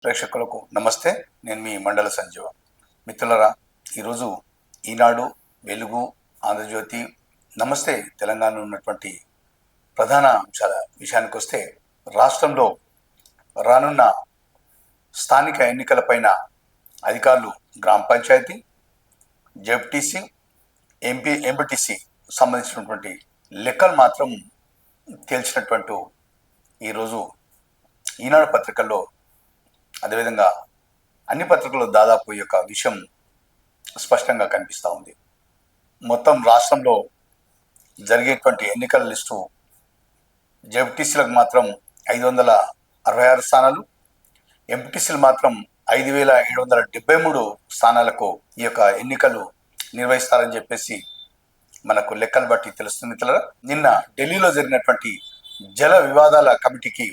ప్రేక్షకులకు నమస్తే. నేను మీ మండల సంజీవ. మిత్రులరా, ఈరోజు ఈనాడు, వెలుగు, ఆంధ్రజ్యోతి, నమస్తే తెలంగాణలో ఉన్నటువంటి ప్రధాన అంశాల విషయానికి వస్తే, రాష్ట్రంలో రానున్న స్థానిక ఎన్నికలపైన అధికారులు గ్రామ పంచాయతీ, జెడ్పీటీసీ, ఎంపీటీసీ సంబంధించినటువంటి లెక్కలు మాత్రం తేల్చినటువంటి ఈరోజు ఈనాడు పత్రికల్లో, అదేవిధంగా అన్ని పత్రికల్లో దాదాపు ఈ యొక్క విషయం స్పష్టంగా కనిపిస్తూ ఉంది. మొత్తం రాష్ట్రంలో జరిగేటువంటి ఎన్నికల లిస్టు జెడ్పీటీసీలకు మాత్రం 566 స్థానాలు, ఎంపీటీసీలు మాత్రం 5773 స్థానాలకు ఈ యొక్క ఎన్నికలు నిర్వహిస్తారని చెప్పేసి మనకు లెక్కలు బట్టి తెలుస్తుంది. మిత్రులారా, నిన్న ఢిల్లీలో జరిగినటువంటి జల వివాదాల కమిటీకి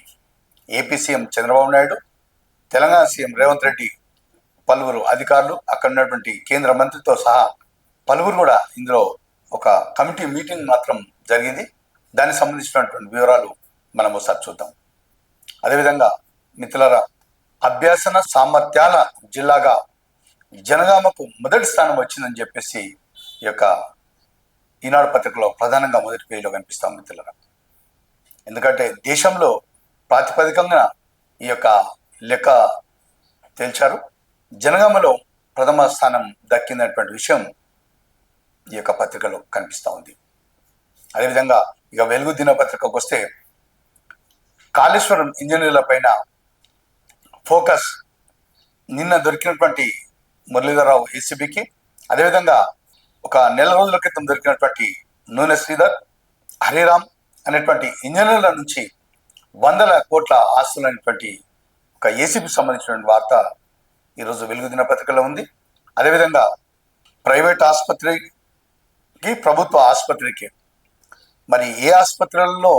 AP CM Chandrababu Naidu, Telangana CM Revanth Reddy, పలువురు అధికారులు, అక్కడ ఉన్నటువంటి కేంద్ర మంత్రితో సహా పలువురు కూడా ఇందులో ఒక కమిటీ మీటింగ్ మాత్రం జరిగింది. దానికి సంబంధించినటువంటి వివరాలు మనం ఒకసారి చూద్దాం. అదేవిధంగా మిత్రులారా, అభ్యసన సామర్థ్యాల జిల్లాగా జనగామకు మొదటి స్థానం వచ్చిందని చెప్పేసి ఈ యొక్క ఈనాడు పత్రికలో ప్రధానంగా మొదటి పేజీలో కనిపిస్తాం మిత్రులారా. ఎందుకంటే దేశంలో ప్రాతిపదికంగా ఈ యొక్క లెక్క తేల్చారు. జనగామలో ప్రథమ స్థానం దక్కినటువంటి విషయం ఈ యొక్క పత్రికలో కనిపిస్తూ ఉంది. అదేవిధంగా ఇక వెలుగు దినపత్రికకు వస్తే, కాళేశ్వరం ఇంజనీర్ల పైన ఫోకస్ నిన్న దొరికినటువంటి మురళీధరరావు ఏసీబీకి, అదేవిధంగా ఒక నెల రోజుల క్రితం దొరికినటువంటి నూనె శ్రీధర్, హరిరామ్ అనేటువంటి ఇంజనీర్ల నుంచి 100 కోట్ల ఆస్తులు అనేటువంటి ఒక ఏసీబీకి సంబంధించినటువంటి వార్త ఈరోజు వెలుగు దినపత్రికలో ఉంది. అదేవిధంగా ప్రైవేట్ ఆసుపత్రికి, ప్రభుత్వ ఆసుపత్రికి, మరి ఏ ఆసుపత్రులలో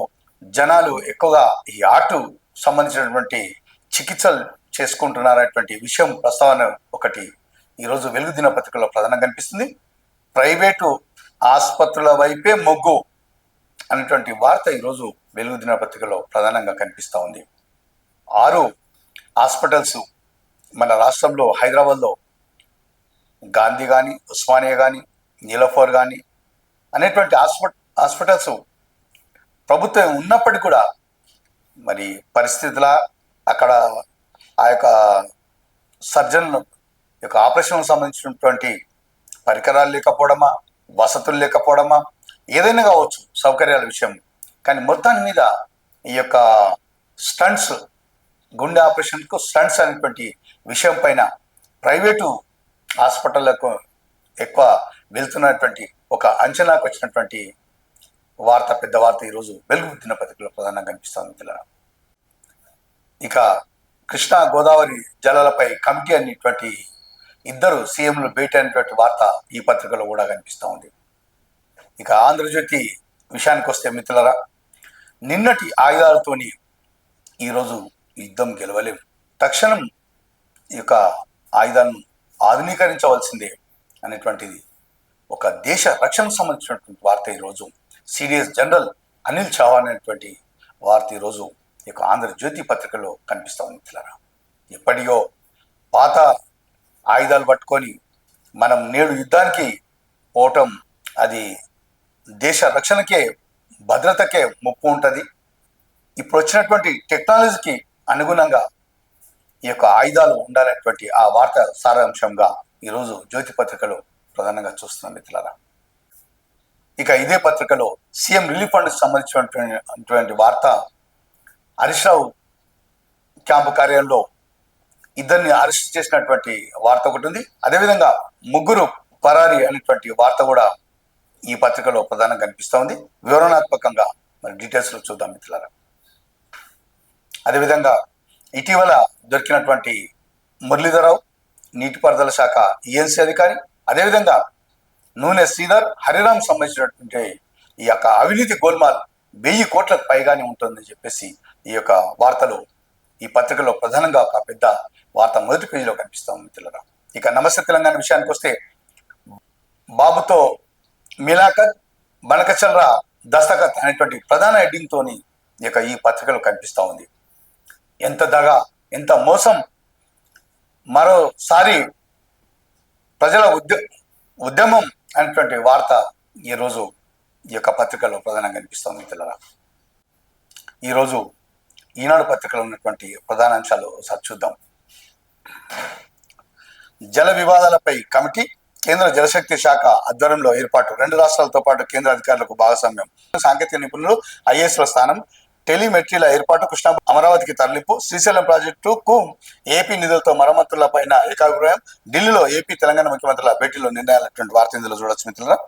జనాలు ఎక్కువగా ఈ ఆర్టు సంబంధించినటువంటి చికిత్సలు చేసుకుంటున్నారనేటువంటి విషయం ప్రస్తావన ఒకటి ఈరోజు వెలుగు దినపత్రికలో ప్రధానంగా కనిపిస్తుంది. ప్రైవేటు ఆసుపత్రుల వైపే మొగ్గు అనేటువంటి వార్త ఈరోజు వెలుగు దినపత్రికలో ప్రధానంగా కనిపిస్తూ ఉంది. 6 హాస్పిటల్స్ మన రాష్ట్రంలో, హైదరాబాద్లో గాంధీ కానీ, ఉస్మానియా కానీ, నీలఫోర్ కానీ అనేటువంటి హాస్పిటల్స్ ప్రభుత్వం ఉన్నప్పటికీ కూడా మరి పరిస్థితుల అక్కడ ఆ యొక్క సర్జన్ యొక్క ఆపరేషన్కు సంబంధించినటువంటి పరికరాలు లేకపోవడమా, వసతులు లేకపోవడమా, ఏదైనా కావచ్చు సౌకర్యాల విషయం, కానీ మొత్తాన్ని మీద ఈ యొక్క స్టంట్స్, గుండె ఆపరేషన్కు స్టంట్స్ అనేటువంటి విషయం పైన ప్రైవేటు హాస్పిటళ్లకు ఎక్కువ వెళ్తున్నటువంటి ఒక అంచనాకు వచ్చినటువంటి వార్త, పెద్ద వార్త ఈరోజు వెలుగు దినపత్రికలో ప్రధానంగా కనిపిస్తుంది మిత్రులారా. ఇక కృష్ణా గోదావరి జలాలపై కమిటీ అనేటువంటి 2 సీఎంలు భేటీ అనేటువంటి వార్త ఈ పత్రికలో కూడా కనిపిస్తూ ఉంది. ఇక ఆంధ్రజ్యోతి విషయానికి వస్తే మిత్రులారా, నిన్నటి ఆయుధాలతోని ఈరోజు యుద్ధం గెలవలేము, తక్షణం ఈ యొక్క ఆయుధాలను ఆధునీకరించవలసిందే అనేటువంటిది ఒక దేశ రక్షణకు సంబంధించినటువంటి వార్త ఈరోజు సిడిఎస్ జనరల్ అనిల్ చౌహాన్ అనేటువంటి వార్త ఈరోజు ఈ యొక్క ఆంధ్రజ్యోతి పత్రికలో కనిపిస్తూ ఉంది మిత్రులారా. ఎప్పటియో పాత ఆయుధాలు పట్టుకొని మనం నేడు యుద్ధానికి పోవటం అది దేశ రక్షణకే, భద్రతకే ముప్పు ఉంటుంది. ఇప్పుడు వచ్చినటువంటి టెక్నాలజీకి అనుగుణంగా ఈ యొక్క ఆయుధాలు ఉండాలనేటువంటి ఆ వార్త సారాంశంగా ఈరోజు జ్యోతి పత్రికలో ప్రధానంగా చూస్తున్నాం మిత్రులారా. ఇక ఇదే పత్రికలో సీఎం రిలీఫ్ ఫండ్కి సంబంధించినటువంటి వార్త, హరీష్ రావు క్యాంపు కార్యాలయంలో 2 అరెస్ట్ చేసినటువంటి వార్త ఒకటి ఉంది. అదేవిధంగా 3 పరారీ అనేటువంటి వార్త కూడా ఈ పత్రికలో ప్రధానంగా కనిపిస్తూ ఉంది. వివరణాత్మకంగా మరి డీటెయిల్స్లో చూద్దాం మిత్రులారా. అదేవిధంగా ఇటీవల దొరికినటువంటి మురళీధరరావు, నీటిపారుదల శాఖ ఈఎన్సీ అధికారి, అదేవిధంగా నూనె శ్రీధర్, హరిరామ్ సంబంధించినటువంటి ఈ యొక్క అవినీతి గోల్మాల్ 1000 కోట్లకు పైగానే ఉంటుందని చెప్పేసి ఈ యొక్క వార్తలు ఈ పత్రికలో ప్రధానంగా ఒక పెద్ద వార్త మొదటి పేజీలో కనిపిస్తాం మిత్రులారా. ఇక నమస్తే తెలంగాణ విషయానికి వస్తే, బాబుతో మిలాఖత్, బనకచల్రా దస్తఖత్ అనేటువంటి ప్రధాన హెడ్డింగ్తోని ఇక ఈ పత్రికలో కనిపిస్తూ ఉంది. ఎంత దగా, ఎంత మోసం మరోసారి ప్రజల ఉద్యమం అనేటువంటి వార్త ఈరోజు ఈ యొక్క పత్రికలో ప్రధానంగా కనిపిస్తుంది మిత్రులారా. ఈరోజు ఈనాడు పత్రికలో ఉన్నటువంటి ప్రధాన అంశాలు ఒకసారి చూద్దాం. జల వివాదాలపై కమిటీ, కేంద్ర జలశక్తి శాఖ ఆధ్వర్యంలో ఏర్పాటు, 2 రాష్ట్రాలతో పాటు కేంద్ర అధికారులకు భాగస్వామ్యం, సాంకేతిక నిపుణులు ఐఏఎస్ల స్థానం, టెలిమెట్రీల ఏర్పాటు, కృష్ణా అమరావతికి తరలింపు, శ్రీశైలం ప్రాజెక్టుకు ఏపీ నిధులతో మరమ్మతులపైన ఏకాభిప్రాయం, ఢిల్లీలో ఏపీ తెలంగాణ ముఖ్యమంత్రుల భేటీలో నిర్ణయాలటువంటి వార్త ఇందులో చూడొచ్చు మిత్రులారా.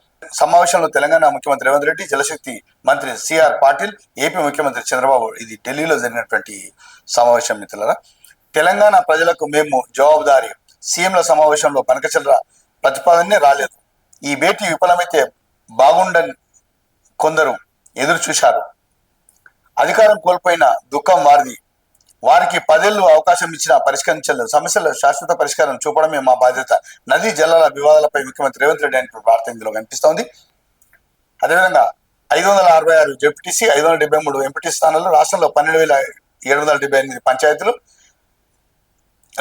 సమావేశంలో తెలంగాణ ముఖ్యమంత్రి రేవంత్ రెడ్డి, జలశక్తి మంత్రి సిఆర్ పాటిల్, ఏపీ ముఖ్యమంత్రి చంద్రబాబు. ఇది ఢిల్లీలో జరిగినటువంటి సమావేశం మిత్రులారా. తెలంగాణ ప్రజలకు మేము జవాబుదారీ, సీఎంల సమావేశంలో బనకచంద్ర ప్రతిపాదనే రాలేదు. ఈ భేటీ విఫలమైతే బాగుండని కొందరు ఎదురు చూశారు. అధికారం కోల్పోయిన దుఃఖం వారిది. వారికి 10 ఏళ్లు అవకాశం ఇచ్చినా పరిష్కరించలేదు. సమస్యల శాశ్వత పరిష్కారం చూపడమే మా బాధ్యత. నదీ జలాల వివాదాలపై ముఖ్యమంత్రి రేవంత్ రెడ్డి అనే వార్త ఇందులో కనిపిస్తోంది. అదేవిధంగా 566 జెడ్పీటీసీ, 573 ఎంపీటీ స్థానాలు, రాష్ట్రంలో 12,778 పంచాయతీలు,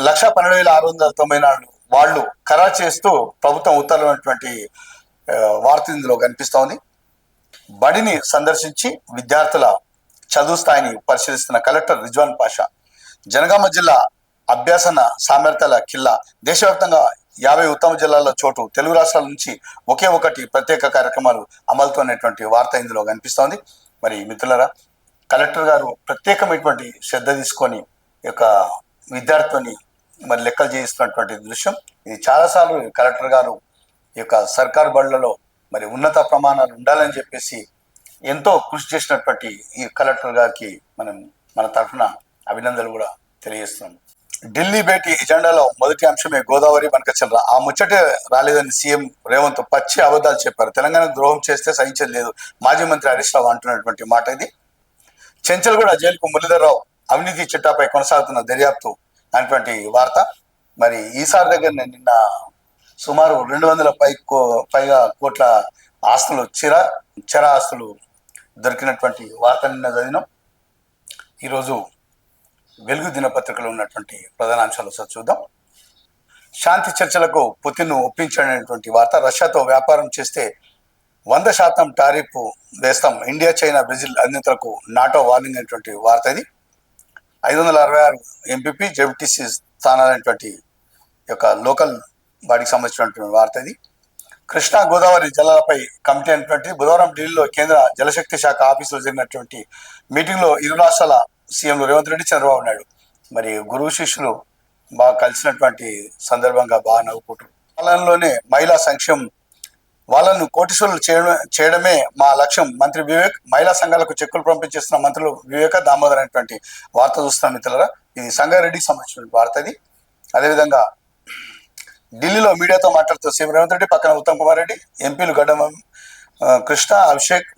1,12,694 వాళ్ళు ఖరారు చేస్తూ ప్రభుత్వం ఉత్తర్వులైనటువంటి వార్త ఇందులో కనిపిస్తోంది. బడిని సందర్శించి విద్యార్థుల చదువు స్థాయిని పరిశీలిస్తున్న కలెక్టర్ రిజ్వాన్ పాషా. జనగామ జిల్లా అభ్యాసన సామర్థ్యాల కిల్లా, దేశవ్యాప్తంగా 50 ఉత్తమ జిల్లాల్లో చోటు, తెలుగు రాష్ట్రాల నుంచి ఒకే ఒకటి ప్రత్యేక కార్యక్రమాలు అమలుతో అనేటువంటి వార్త ఇందులో కనిపిస్తోంది. మరి మిత్రులారా, కలెక్టర్ గారు ప్రత్యేకమైనటువంటి శ్రద్ధ తీసుకొని ఈ యొక్క విద్యార్థిని మరి లెక్కలు చేయిస్తున్నటువంటి దృశ్యం ఇది. చాలాసార్లు కలెక్టర్ గారు ఈ యొక్క సర్కారు బడులలో మరి ఉన్నత ప్రమాణాలు ఉండాలని చెప్పేసి ఎంతో కృషి చేసినటువంటి ఈ కలెక్టర్ గారికి మన తరఫున అభినందనలు కూడా తెలియజేస్తున్నాం. ఢిల్లీ భేటీ ఎజెండాలో మొదటి అంశమే గోదావరి బనకచంద్ర. ఆ ముచ్చటే రాలేదని సీఎం రేవంత్ పచ్చి అబద్ధాలు చెప్పారు. తెలంగాణకు ద్రోహం చేస్తే సహించేది లేదు, మాజీ మంత్రి హరీష్ రావు అంటున్నటువంటి మాట ఇది. చెంచల్గూడ జైలుకు మురళీధరరావు అవినీతి చిట్టాపై కొనసాగుతున్న దర్యాప్తు అనేటువంటి వార్త. మరి ఈసారి దగ్గర నిన్న సుమారు 200 పైగా కోట్ల ఆస్తులు, చర ఆస్తులు దొరికినటువంటి వార్త నిన్న చదివినాం. ఈరోజు వెలుగు దినపత్రికలో ఉన్నటువంటి ప్రధాన అంశాలు ఒకసారి చూద్దాం. శాంతి చర్చలకు పుతిన్ను ఒప్పించినటువంటి వార్త. రష్యాతో వ్యాపారం చేస్తే 100% టారిఫ్ వేస్తాం, ఇండియా, చైనా, బ్రెజిల్ అధినేతలకు నాటో వార్నింగ్ అనేటువంటి వార్త ఇది. 566 ఎంపీపీ జెడ్పీటీసీ స్థానాలైనటువంటి యొక్క లోకల్ బాడీకి సంబంధించినటువంటి వార్త ఇది. కృష్ణా గోదావరి జలాలపై కమిటీ అనేటువంటి బుధవారం ఢిల్లీలో కేంద్ర జలశక్తి శాఖ ఆఫీసులో జరిగినటువంటి మీటింగ్లో ఇరు రాష్ట్రాల సీఎంలు రేవంత్ రెడ్డి, చంద్రబాబు నాయుడు మరి గురువు శిష్యులు బాగా కలిసినటువంటి సందర్భంగా బాగా నవ్వుకుంటారు. కాలంలోనే మహిళా సంక్షేమం, వాళ్ళను కోటీశ్వరులు చేయడమే మా లక్ష్యం, మంత్రి వివేక్. మహిళా సంఘాలకు చెక్కులు పంపించేస్తున్న మంత్రులు వివేక, దామోదర్ అనేటువంటి వార్త చూస్తున్నాం మిత్రులారా. ఇది సంగారెడ్డికి సంబంధించిన వార్త ఇది. అదేవిధంగా ఢిల్లీలో మీడియాతో మాట్లాడుతూ సీఎం రేవంత్ రెడ్డి పక్కన ఉత్తమ్ కుమార్ రెడ్డి, ఎంపీలు గడ్డం కృష్ణ, అభిషేక్,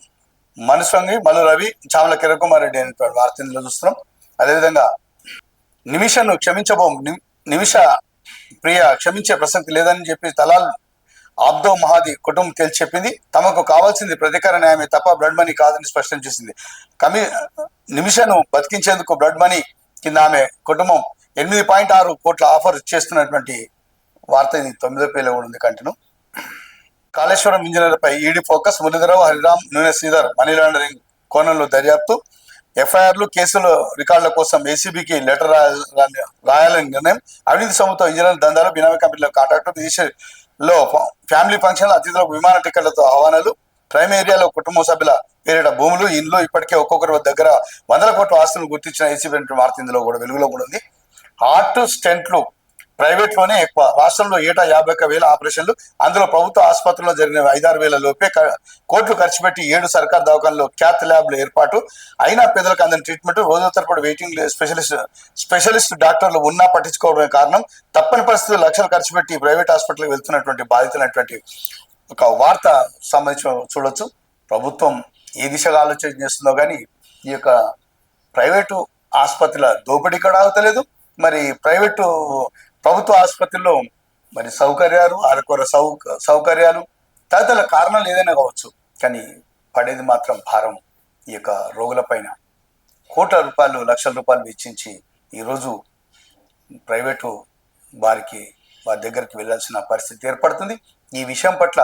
మనుస్వంగి, మల్లు రవి, చామల కిరణ్ కుమార్ రెడ్డి అనేటువంటి వార్త ఇందులో చూస్తున్నాం. అదేవిధంగా నిమిషను క్షమించబోం, నిమిష ప్రియ క్షమించే ప్రసక్తి లేదని చెప్పి తలాల్ ఆబ్దో మహాది కుటుంబం తేల్చి చెప్పింది. తమకు కావాల్సింది ప్రతీకార న్యాయమే తప్ప బ్లడ్ మనీ కాదని స్పష్టం చేసింది. నిమిషను బతికించేందుకు బ్లడ్ మనీ కింద ఆమె కుటుంబం 8.6 కోట్ల ఆఫర్ చేస్తున్నటువంటి వార్త ఇది. 9వ పేజీలో కూడా ఉంది కంటిన్యూ. కాళేశ్వరం ఇంజనీర్లపై ED focus, Muralidhar Rao, Hariram, Noone Sridhar money laundering కోణంలో దర్యాప్తు, ఎఫ్ఐఆర్లు, కేసుల రికార్డుల కోసం ఏసీబీకి లెటర్ రాయాలని నిర్ణయం, అవినీతి సొమ్ముతో ఇంజనీర్ దందాలు, బినామీ కంపెనీల కాంట్రాక్టు, విదేశీలో ఫ్యామిలీ ఫంక్షన్లు, అతిథులకు విమాన టికెట్లతో ఆహ్వానాలు, ప్రైమ్ ఏరియాలో కుటుంబ సభ్యుల పేరిట భూములు, ఇండ్లు, ఇప్పటికే ఒక్కొక్కరి దగ్గర 100 కోట్ల ఆస్తులను గుర్తించిన ఏసీబీ వార్త ఇందులో కూడా వెలుగులో కూడా ఉంది. హార్ట్ స్టెంట్లు ప్రైవేట్ లోనే ఎక్కువ, రాష్ట్రంలో ఏటా 51,000 ఆపరేషన్లు, అందులో ప్రభుత్వ ఆసుపత్రుల్లో జరిగిన 5-6 లోపే కోట్లు ఖర్చు పెట్టి 7 సర్కార్ దవాఖానలో క్యాత్ ల్యాబ్లు ఏర్పాటు, అయినా పేదలకు అందని ట్రీట్మెంట్, రోజుల తరబడి వెయిటింగ్, స్పెషలిస్ట్ డాక్టర్లు ఉన్నా పట్టించుకోవడమే కారణం, తప్పని పరిస్థితులు లక్షలు ఖర్చు పెట్టి ప్రైవేట్ హాస్పిటల్కి వెళ్తున్నటువంటి బాధితులైనటువంటి ఒక వార్త సంబంధించి చూడొచ్చు. ప్రభుత్వం ఏ దిశగా ఆలోచన చేస్తుందో కానీ ఈ యొక్క ప్రైవేటు ఆసుపత్రుల దోపిడీ కూడా ఆగుతలేదు. మరి ప్రభుత్వ ఆసుపత్రుల్లో మరి సౌకర్యాలు, అరకొర సౌకర్యాలు, తదితర కారణాలు ఏదైనా కావచ్చు, కానీ పడేది మాత్రం భారం ఈ యొక్క రోగుల పైన. కోట్ల రూపాయలు, లక్షల రూపాయలు వెచ్చించి ఈరోజు ప్రైవేటు వారికి వారి దగ్గరికి వెళ్ళాల్సిన పరిస్థితి ఏర్పడుతుంది. ఈ విషయం పట్ల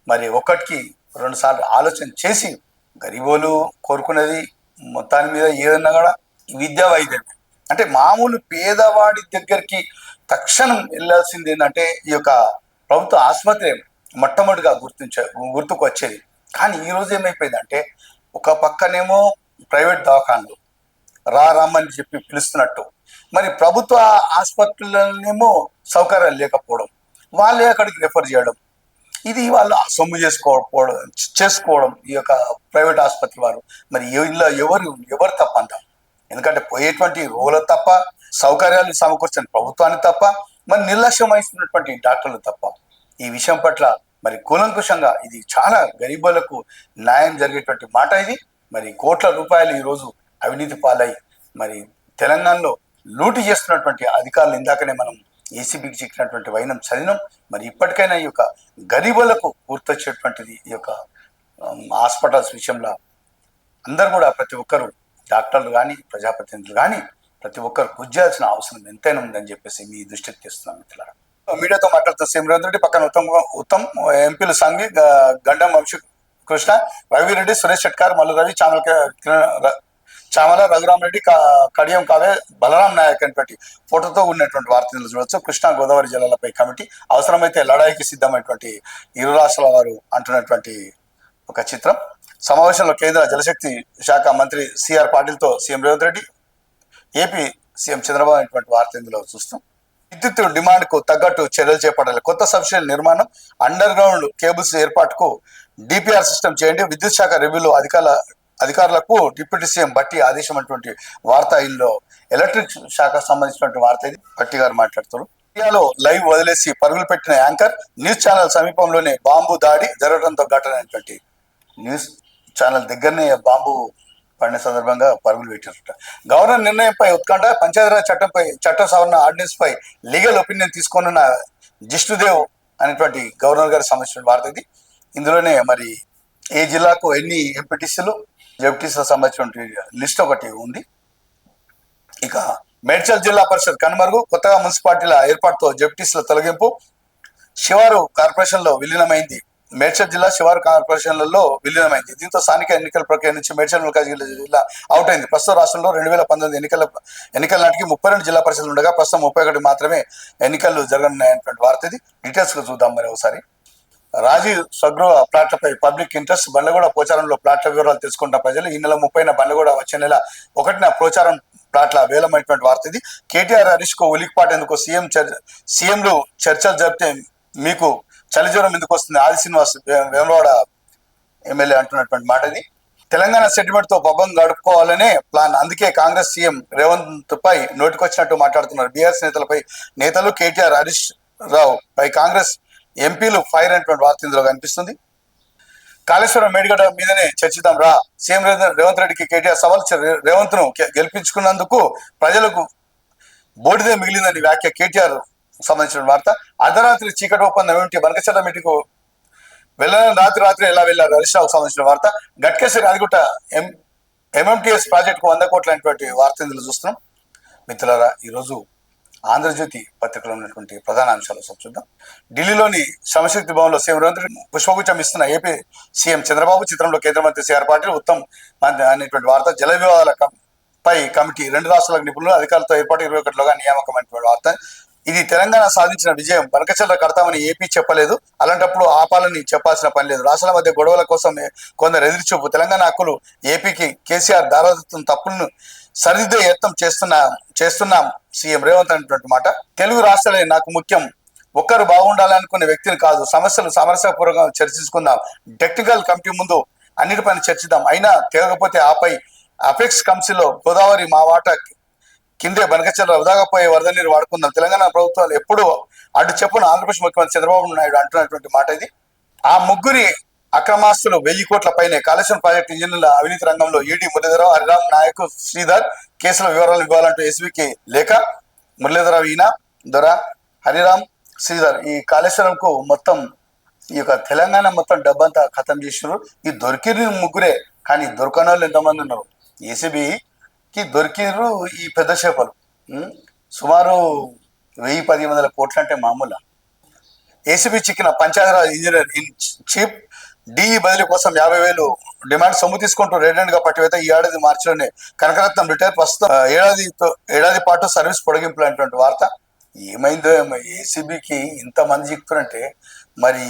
మరి ఒకటికి 2 సార్లు ఆలోచన చేసి గరీబోలు కోరుకునేది మొత్తాన్ని మీద ఏదన్నా కూడా విద్యా వైద్యం అంటే మామూలు పేదవాడి దగ్గరికి తక్షణం వెళ్ళాల్సింది ఏంటంటే ఈ యొక్క ప్రభుత్వ ఆసుపత్రి మొట్టమొదటిగా గుర్తుకు వచ్చేది. కానీ ఈ రోజు ఏమైపోయిందంటే ఒక పక్కనేమో ప్రైవేట్ దవాఖాన్లు రమ్మని చెప్పి పిలుస్తున్నట్టు, మరి ప్రభుత్వ ఆసుపత్రులనేమో సౌకర్యాలు లేకపోవడం, వాళ్ళే అక్కడికి రెఫర్ చేయడం, ఇది వాళ్ళు సొమ్ము చేసుకోవడం ఈ యొక్క ప్రైవేట్ ఆసుపత్రి వారు. మరి ఇలా ఎవరు తప్ప అంటాం? ఎందుకంటే పోయేటువంటి రోగులు తప్ప, సౌకర్యాలు సమకూర్చని ప్రభుత్వాన్ని తప్ప, మరి నిర్లక్ష్యం వహిస్తున్నటువంటి డాక్టర్లు తప్ప. ఈ విషయం పట్ల మరి కూలంకుషంగా ఇది చాలా గరీబులకు న్యాయం జరిగేటువంటి మాట ఇది. మరి కోట్ల రూపాయలు ఈరోజు అవినీతి పాలై మరి తెలంగాణలో లూటి చేస్తున్నటువంటి అధికారులు ఇందాకనే మనం ఏసీబీకి చిక్కినటువంటి వైనం చదివినాం. మరి ఇప్పటికైనా ఈ యొక్క గరీబులకు గుర్తొచ్చేటువంటిది ఈ యొక్క హాస్పిటల్స్ విషయంలో అందరూ కూడా ప్రతి ఒక్కరు డాక్టర్లు కానీ ప్రజాప్రతినిధులు కానీ ప్రతి ఒక్కరు కృషి చేయాల్సిన అవసరం ఎంతైనా ఉందని చెప్పేసి మీ దృష్టికి తెస్తున్నాను మిత్రులారా. మీడియాతో మాట్లాడుతున్న సీఎం రేవంత్ రెడ్డి పక్కన ఉత్తమ్ ఎంపీలు సంఘి గండం వంశీకృష్ణ, రవిరెడ్డి, సురేష్ షెట్కార్, మల్లు రవి, చామల రఘురామరెడ్డి, కడియం కావే, బలరాం నాయక్ అనేటువంటి ఫోటోతో ఉన్నటువంటి వార్తలు చూడవచ్చు. కృష్ణా గోదావరి జిల్లాలపై కమిటీ అవసరమైతే లడాయికి సిద్ధమైనటువంటి ఇరు రాష్ట్రాల వారు అంటున్నటువంటి ఒక చిత్రం. సమావేశంలో కేంద్ర జలశక్తి శాఖ మంత్రి సిఆర్ పాటిల్తో CM Revanth Reddy, AP CM Chandrababu అనేటువంటి వార్త ఇందులో చూస్తాం. విద్యుత్ డిమాండ్ కు తగ్గట్టు చర్యలు చేపట్టాలి. కొత్త సబ్స్టేషన్ నిర్మాణం, అండర్ గ్రౌండ్ కేబుల్స్ ఏర్పాటుకు డిపిఆర్ సిస్టమ్ చేయండి. విద్యుత్ శాఖ రివ్యూలో అధికారులకు డిప్యూటీ సీఎం బట్టి ఆదేశం అటువంటి వార్త ఇందులో ఎలక్ట్రిక్ శాఖకు సంబంధించినటువంటి వార్త ఇది. బట్టి గారు మాట్లాడుతారు. ఇండియాలో లైవ్ వదిలేసి పరుగులు పెట్టిన యాంకర్, న్యూస్ ఛానల్ సమీపంలోనే బాంబు దాడి జరగడంతో ఘటన అనేటువంటి న్యూస్ ఛానల్ దగ్గరనే బాంబు పడిన సందర్భంగా పరుగులు పెట్టారట. గవర్నర్ నిర్ణయంపై ఉత్కంఠ, పంచాయతీరాజ్ చట్ట సవరణ ఆర్డినెన్స్ పై లీగల్ ఒపీనియన్ తీసుకోనున్న జిష్ణుదేవ్ అనేటువంటి గవర్నర్ గారికి సంబంధించిన వార్త ఇది. ఇందులోనే మరి ఏ జిల్లాకు ఎన్ని ఎంపీటీసీలు జెడ్పీటీసీలకు సంబంధించిన లిస్ట్ ఒకటి ఉంది. ఇక మేడ్చల్ జిల్లా పరిషత్ కనుమరుగు, కొత్తగా మున్సిపాలిటీల ఏర్పాటుతో జెడ్పీటీసీల తొలగింపు, శివారు కార్పొరేషన్లో విలీనమైంది. మేడ్చల్ జిల్లా శివారు కార్పొరేషన్లలో విలీనమైంది. దీంతో స్థానిక ఎన్నికల ప్రక్రియ నుంచి మేడ్చల్ మల్కాజ్గిరి జిల్లా అవుట్ అయింది. ప్రస్తుతం రాష్ట్రంలో 2019 ఎన్నికల నాటికి 32 జిల్లా పరిషత్లు ఉండగా ప్రస్తుతం 31 మాత్రమే ఎన్నికలు జరగనున్నాయనేటువంటి వార్త ఇది. డీటెయిల్స్ గా చూద్దాం మరి ఒకసారి. రాజీవ్ స్వగృహ ప్లాట్లపై పబ్లిక్ ఇంట్రెస్ట్, బండ్లగూడ పోచారంలో ప్లాట్ల వివరాలు తెలుసుకుంటున్న ప్రజలు. ఈ నెల 30న బండ్లగూడ, వచ్చే నెల 1న పోచారం ప్లాట్ల వేలమైనటువంటి వార్త ఇది. కేటీఆర్, హరీష్ కు ఉలిక్పాటేందుకు సీఎంలు చర్చలు జరిపితే మీకు చలిజ్వరం ఎందుకు వస్తుంది? ఆది శ్రీనివాస్ వేమవాడ ఎమ్మెల్యే అంటున్నటువంటి మాట ఇది. తెలంగాణ సెంటిమెంట్ తో పబ్బం గడుపుకోవాలనే ప్లాన్, అందుకే కాంగ్రెస్ సీఎం రేవంత్ పై నోటికొచ్చినట్టు మాట్లాడుతున్నారు. బీఆర్ఎస్ నేతలు కేటీఆర్, హరీష్ రావు పై కాంగ్రెస్ ఎంపీలు ఫైర్ అనేటువంటి వార్త ఇందులో కనిపిస్తుంది. కాళేశ్వరం మేడిగడ్డ మీదనే చర్చిద్దాం రా, సీఎం రేవంత్ రెడ్డికి కేటీఆర్ సవాల్. రేవంత్ ను గెలిపించుకున్నందుకు ప్రజలకు బోడిదే మిగిలిందని వ్యాఖ్య. కేటీఆర్ సంబంధించిన వార్త. అర్ధరాత్రి చీకటి ఒప్పందం ఏమిటి? బనకచర్ల మీటింగ్ వెళ్ళని రాత్రి ఎలా వెళ్ళారు? హరీష్ రావుకు సంబంధించిన వార్త. గట్కేశ్వరి రాదిగుట్ట ఎంఎంటీఎస్ ప్రాజెక్టుకు 100 కోట్ల అనేటువంటి వార్త ఇందులో చూస్తున్నాం. మిత్రులారా, ఈరోజు ఆంధ్రజ్యోతి పత్రికలో ఉన్నటువంటి ప్రధాన అంశాలు చూద్దాం. ఢిల్లీలోని శ్రమశక్తి భవన్లో సీఎం రేవంత్ రెడ్డి పుష్పగుచ్చం ఇస్తున్న ఏపీ సీఎం చంద్రబాబు. చిత్రంలో కేంద్ర మంత్రి సిఆర్ పాటిల్, ఉత్తమ్ అనేటువంటి వార్త. జల వివాదాలపై కమిటీ, 2 రాష్ట్రాలకు నిపుణులు, అధికారులతో ఏర్పాటు 21లోగా నియామకం అనేటువంటి వార్త. ఇది తెలంగాణ సాధించిన విజయం. బనకచర్ల కడతామని ఏపీ చెప్పలేదు, అలాంటప్పుడు ఆపాలని చెప్పాల్సిన పని లేదు. రాష్ట్రాల మధ్య గొడవల కోసం కొందరు ఎదురుచూపు. తెలంగాణ హక్కులు ఏపీకి కేసీఆర్ దారాదత్తం తప్పులను సరిదిద్దే యత్నం చేస్తున్నాం సీఎం రేవంత్ అనేటువంటి మాట. తెలుగు రాష్ట్రాలే నాకు ముఖ్యం, ఒక్కరు బాగుండాలనుకునే వ్యక్తిని కాదు. సమస్యలు సామరస్యపూర్వకంగా చర్చించుకుందాం. టెక్నికల్ కమిటీ ముందు అన్నిటిపైన చర్చిద్దాం. అయినా తెగకపోతే ఆపై అపెక్స్ కౌన్సిల్లో గోదావరి మా వాటా కిందే బనకచర్ల వృధాగా పోయే వరద నీరు వాడుకుందాం. తెలంగాణ ప్రభుత్వాలు ఎప్పుడు అటు చెప్పున ఆంధ్రప్రదేశ్ ముఖ్యమంత్రి చంద్రబాబు నాయుడు అంటున్నటువంటి మాట ఇది. ఆ ముగ్గురి అక్రమాస్తులు 1000 కోట్ల పైనే. కాళేశ్వరం ప్రాజెక్టు ఇంజనీర్ల అవినీతి రంగంలో ఈడీ మురళీధరరావు, హరిరామ్ నాయక్, శ్రీధర్ కేసుల వివరాలు ఇవ్వాలంటూ ఎస్బీకి లేఖ. మురళీధరరావు ఈయన దొర, హరిరామ్, శ్రీధర్ ఈ కాళేశ్వరంకు మొత్తం ఈ యొక్క తెలంగాణ మొత్తం డబ్బంతా ఖతం చేసినారు. ఈ దొరికిన ముగ్గురే, కానీ దొరకని వాళ్ళు ఎంతమంది ఉన్నారు? ఏసీబీకి దొరికినారు ఈ పెద్ద చేపలు. సుమారు 1000-1100 కోట్లు అంటే మామూలు. ఏసీబీ చిక్కిన Panchayati Raj engineer in chief DE బదిలీ కోసం 50,000 డిమాండ్ సొమ్ము తీసుకుంటూ గా పట్టివేత. ఈ ఏడాది మార్చిలోనే కనకరత్నం రిటైర్. ప్రస్తుతం ఏడాది పాటు సర్వీస్ పొడిగింపులు అనేటువంటి వార్త. ఏమైందో ఏమో ఏసీబీకి ఇంతమంది చిక్కుతారంటే మరి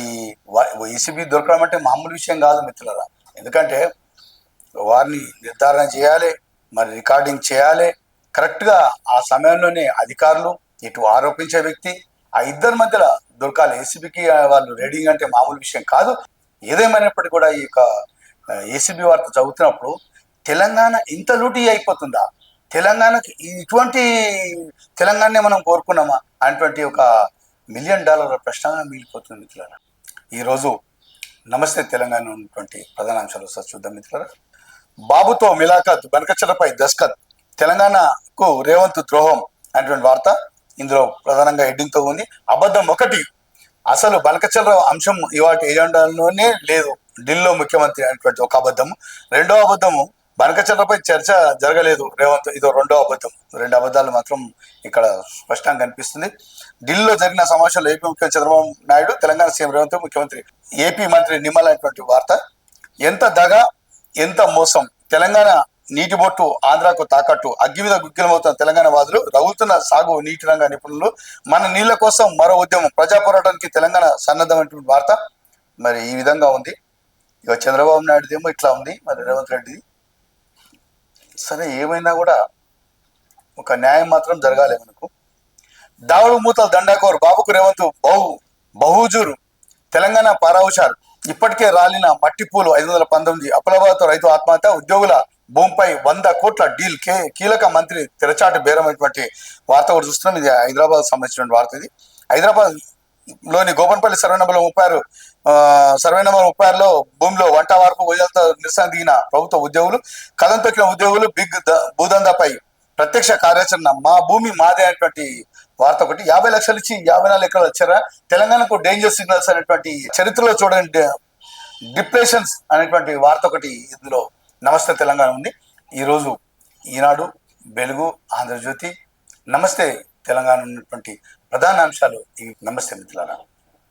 ఏసీబీ దొరకడం అంటే మామూలు విషయం కాదు మిత్రులారా. ఎందుకంటే వారిని నిర్ధారణ చేయాలి, మరి రికార్డింగ్ చేయాలి. కరెక్ట్గా ఆ సమయంలోనే అధికారులు, ఇటు ఆరోపించే వ్యక్తి, ఆ ఇద్దరి మధ్యలో దొరకాలి. ఏసీబీకి వాళ్ళు రెడీ అంటే మామూలు విషయం కాదు. ఏదేమైనప్పటికీ కూడా ఈ యొక్క ఏసీబీ వార్త చదువుతున్నప్పుడు తెలంగాణ ఇంత లూటీ అయిపోతుందా, తెలంగాణకి ఇటువంటి తెలంగాణనే మనం కోరుకున్నామా అనేటువంటి ఒక $1 మిలియన్ ప్రశ్నగా మిగిలిపోతుంది మిత్రులారా. ఈరోజు నమస్తే తెలంగాణ ఉన్నటువంటి ప్రధాన అంశాలు ఒకసారి చూద్దాం మిత్రులారా. బాబుతో మిలాఖత్, బనకచర్లపై దస్కత్, తెలంగాణకు రేవంత్ ద్రోహం అనేటువంటి వార్త ఇందులో ప్రధానంగా హెడ్డింగ్తో ఉంది. అబద్ధం ఒకటి, అసలు బనకచర్ల అంశం ఇవాటి ఎజెండాలోనే లేదు, ఢిల్లీలో ముఖ్యమంత్రి అనేటువంటి ఒక అబద్ధము. రెండో అబద్ధము, బనకచర్లపై చర్చ జరగలేదు రేవంత్, ఇదో రెండో అబద్ధం. 2 అబద్ధాలు మాత్రం ఇక్కడ స్పష్టంగా కనిపిస్తుంది. ఢిల్లీలో జరిగిన సమావేశంలో ఏపీ ముఖ్యమంత్రి చంద్రబాబు నాయుడు, తెలంగాణ సీఎం రేవంత్, ముఖ్యమంత్రి ఏపీ మంత్రి నిమ్మల అనేటువంటి వార్త. ఎంత దగ, ఎంత మోసం, తెలంగాణ నీటి బొట్టు ఆంధ్రాకు తాకట్టు, అగ్గి మీద గుగ్గిలమవుతున్న తెలంగాణ వాదులు, రగులుతున్న సాగు నీటి రంగ నిపుణులు, మన నీళ్ల కోసం మరో ఉద్యమం, ప్రజా పోరాటానికి తెలంగాణ సన్నద్ధమైనటువంటి వార్త. మరి ఈ విధంగా ఉంది. ఇక చంద్రబాబు నాయుడుదేమో ఇట్లా ఉంది, మరి రేవంత్ రెడ్డిది. సరే ఏమైనా కూడా ఒక న్యాయం మాత్రం జరగాలి మనకు. దావుడు మూతలు దండాకోరు, బాబుకు రేవంత్ బహుజూరు, తెలంగాణ పారావుషారు, ఇప్పటికే రాలిన మట్టి పూలు 519, అప్పలబాద్తో రైతు ఆత్మహత్య, ఉద్యోగుల భూమిపై 100 కోట్ల డీల్, కీలక మంత్రి తెరచాటు బేరమైనటువంటి వార్త కూడా చూస్తున్నాం. ఇది హైదరాబాద్ సంబంధించిన వార్త. ఇది హైదరాబాద్ లోని గోపన్పల్లి సర్వే నెంబర్ 36లో భూమిలో వంట వార్పు భోజనాలతో నిరసన దిగిన ప్రభుత్వ ఉద్యోగులు, కథం తొక్కిన ఉద్యోగులు, బిగ్ భూదందాపై ప్రత్యక్ష కార్యాచరణ, మా భూమి మాదే అనేటువంటి వార్త ఒకటి. 50 లక్షలు ఇచ్చి 54 ఎకరాలు వచ్చారా, తెలంగాణకు డేంజర్ సిగ్నల్స్ అనేటువంటి చరిత్రలో చూడండి డిప్రెషన్స్ అనేటువంటి వార్త ఒకటి ఇందులో నమస్తే తెలంగాణ ఉంది. ఈరోజు ఈనాడు, వెలుగు, ఆంధ్రజ్యోతి, నమస్తే తెలంగాణ ఉన్నటువంటి ప్రధాన అంశాలు ఇవి. నమస్తే మిత్రులారా.